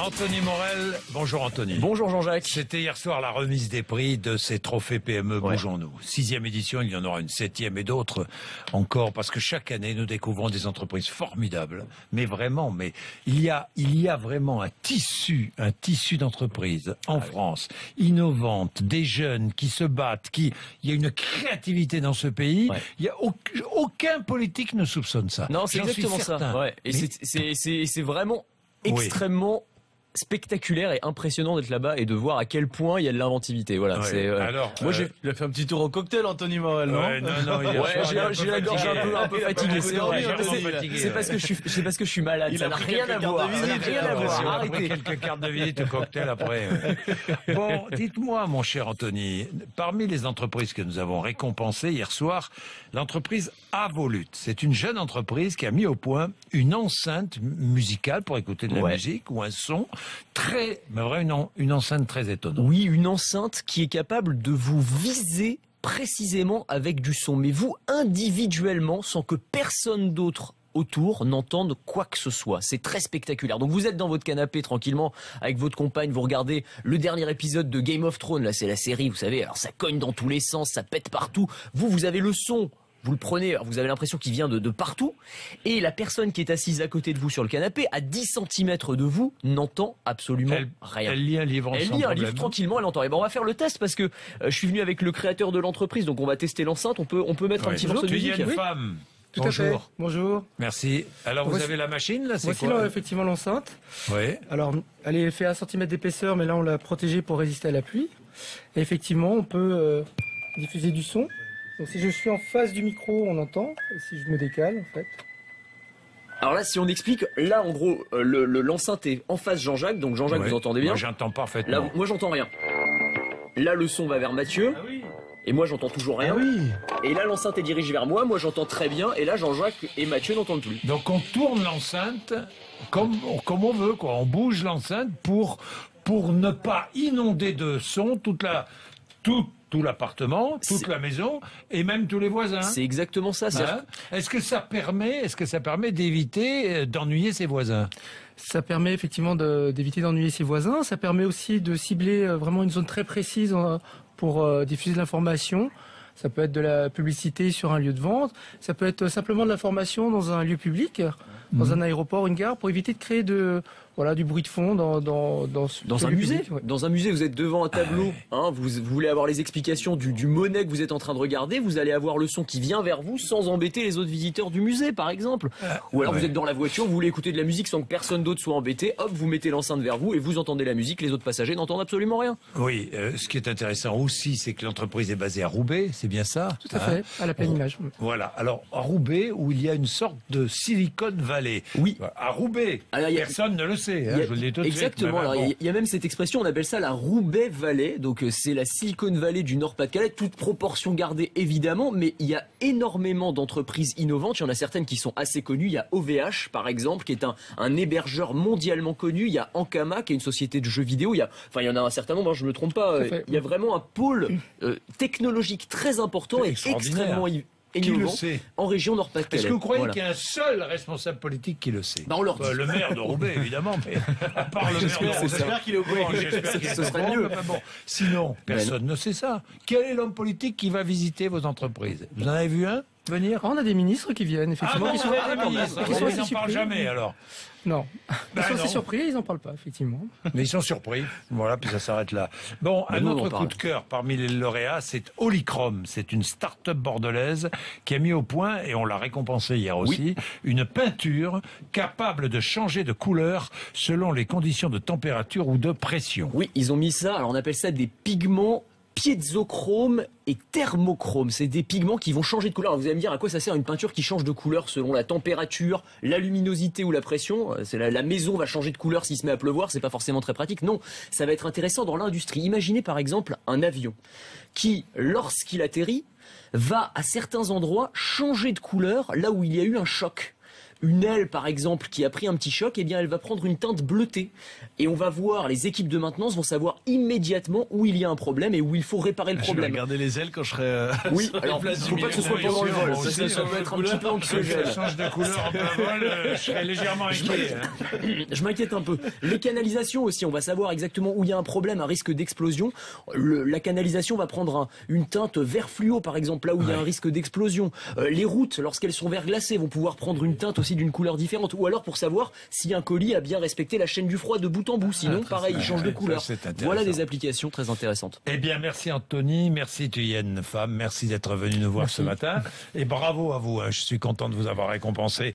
Anthony Morel, bonjour Anthony. Bonjour Jean-Jacques. C'était hier soir la remise des prix de ces trophées PME Bougeons-nous. 6e édition, il y en aura une 7e et d'autres encore, parce que chaque année nous découvrons des entreprises formidables. Mais vraiment, il y a vraiment un tissu d'entreprises en France, innovantes, des jeunes qui se battent, il y a une créativité dans ce pays. Il y a aucun politique ne soupçonne ça. Non, c'est exactement ça. Ouais. Et c'est vraiment extrêmement spectaculaire et impressionnant d'être là-bas et de voir à quel point il y a de l'inventivité. Voilà. Alors, moi, il a fait un petit tour au cocktail, Anthony Morel, non? J'ai la gorge un peu fatiguée. C'est parce que je suis malade. Ça n'a rien à voir. Arrêtez. Quelques cartes de visite au cocktail après. Bon, dites-moi, mon cher Anthony, parmi les entreprises que nous avons récompensées hier soir, l'entreprise Avolut. C'est une jeune entreprise qui a mis au point une enceinte musicale pour écouter de la musique ou un son une enceinte très étonnante. Oui, une enceinte qui est capable de vous viser précisément avec du son, mais vous individuellement, sans que personne d'autre autour n'entende quoi que ce soit. C'est très spectaculaire. Donc vous êtes dans votre canapé tranquillement avec votre compagne, vous regardez le dernier épisode de Game of Thrones, là c'est la série, vous savez, alors ça cogne dans tous les sens, ça pète partout. Vous avez le son. Vous le prenez, vous avez l'impression qu'il vient de partout, et la personne qui est assise à côté de vous sur le canapé, à 10 cm de vous, n'entend absolument rien. Elle lit un livre tranquillement, elle entend. Et ben on va faire le test parce que je suis venu avec le créateur de l'entreprise, donc on va tester l'enceinte, on peut mettre un petit morceau de musique. Tu es une femme. Tout à fait. Bonjour. Merci. Alors vous avez la machine là, c'est quoi? Voici effectivement l'enceinte. Oui. Alors elle fait 1 cm d'épaisseur, mais là on l'a protégée pour résister à la pluie. Et effectivement on peut diffuser du son. Donc si je suis en face du micro, on entend. Et si je me décale, en fait. Alors là, si on explique, là en gros, l'enceinte est en face Jean-Jacques, donc Jean-Jacques, vous entendez bien? Moi j'entends parfaitement. Là, moi j'entends rien. Là le son va vers Mathieu. Ah oui. Et moi j'entends toujours rien. Ah oui. Et là l'enceinte est dirigée vers moi j'entends très bien. Et là Jean-Jacques et Mathieu n'entendent plus. Donc on tourne l'enceinte comme on veut, quoi. On bouge l'enceinte pour ne pas inonder de son tout l'appartement, toute la maison et même tous les voisins. C'est exactement ça. Est-ce que ça permet d'éviter d'ennuyer ses voisins? Ça permet effectivement d'éviter d'ennuyer ses voisins. Ça permet aussi de cibler vraiment une zone très précise pour diffuser de l'information. Ça peut être de la publicité sur un lieu de vente. Ça peut être simplement de l'information dans un lieu public, dans un aéroport, une gare, pour éviter de créer du bruit de fond dans un musée. Public, Dans un musée, vous êtes devant un tableau, vous voulez avoir les explications du Monet que vous êtes en train de regarder, vous allez avoir le son qui vient vers vous sans embêter les autres visiteurs du musée, par exemple. Ou alors vous êtes dans la voiture, vous voulez écouter de la musique sans que personne d'autre soit embêté, hop, vous mettez l'enceinte vers vous et vous entendez la musique, les autres passagers n'entendent absolument rien. Oui, ce qui est intéressant aussi, c'est que l'entreprise est basée à Roubaix, c'est bien ça? Tout à fait, à la pleine image. Voilà, alors à Roubaix, où il y a une sorte de Silicon Valley. Oui. À Roubaix, personne ne le sait, je le dis tout de suite. Exactement, alors il y a même cette expression, on appelle ça la Roubaix Valley, donc c'est la Silicon Valley du Nord-Pas-de-Calais, toute proportion gardée évidemment, mais il y a énormément d'entreprises innovantes, il y en a certaines qui sont assez connues, il y a OVH par exemple, qui est un hébergeur mondialement connu, il y a Ankama, qui est une société de jeux vidéo, il y en a un certain nombre, je ne me trompe pas, il y a vraiment un pôle technologique très important et extrêmement innovant en région Nord-Pas-de-Calais. Est-ce que vous croyez qu'il y a un seul responsable politique qui le sait? On leur dit. Le maire de Roubaix, évidemment, mais à part le maire de Roubaix. J'espère qu'il est au courant. Ce serait mieux. Sinon, personne ne sait ça. Quel est l'homme politique qui va visiter vos entreprises? Vous en avez vu un venir? On a des ministres qui viennent, effectivement. Ils n'en parlent jamais, alors. Non. Ils sont assez surpris, ils n'en parlent pas, effectivement. Mais ils sont surpris. Voilà, puis ça s'arrête là. Bon, un autre coup de cœur parmi les lauréats, c'est Holychrome. C'est une start-up bordelaise qui a mis au point, et on l'a récompensé hier aussi, une peinture capable de changer de couleur selon les conditions de température ou de pression. Oui, ils ont mis ça, alors on appelle ça des pigments piézochrome et thermochrome. C'est des pigments qui vont changer de couleur. Alors vous allez me dire à quoi ça sert une peinture qui change de couleur selon la température, la luminosité ou la pression. C'est la maison va changer de couleur s'il se met à pleuvoir, c'est pas forcément très pratique. Non, ça va être intéressant dans l'industrie. Imaginez par exemple un avion qui, lorsqu'il atterrit, va à certains endroits changer de couleur là où il y a eu un choc. une aile par exemple qui a pris un petit choc, eh bien elle va prendre une teinte bleutée. Et on va voir, les équipes de maintenance vont savoir immédiatement où il y a un problème et où il faut réparer le Je vais problème. regarder les ailes quand je serai. Oui, sur les alors places faut du pas que ce soit milieu. pendant le vol, Moi aussi, ça peut être un petit peu anxiogène. Ça change de couleur en plein vol, je serais légèrement inquiet. Je m'inquiète un peu. Les canalisations aussi, on va savoir exactement où il y a un problème, un risque d'explosion. La canalisation va prendre une teinte vert fluo, par exemple, là où il y a un risque d'explosion. Les routes, lorsqu'elles sont verglacées, vont pouvoir prendre une teinte aussi d'une couleur différente. Ou alors pour savoir si un colis a bien respecté la chaîne du froid de bout en bout. Sinon, pareil, il change de couleur. Voilà des applications très intéressantes. Eh bien, merci Anthony, merci Thuyen Femme, merci d'être venu nous voir ce matin. Et bravo à vous, hein. Je suis content de vous avoir récompensé.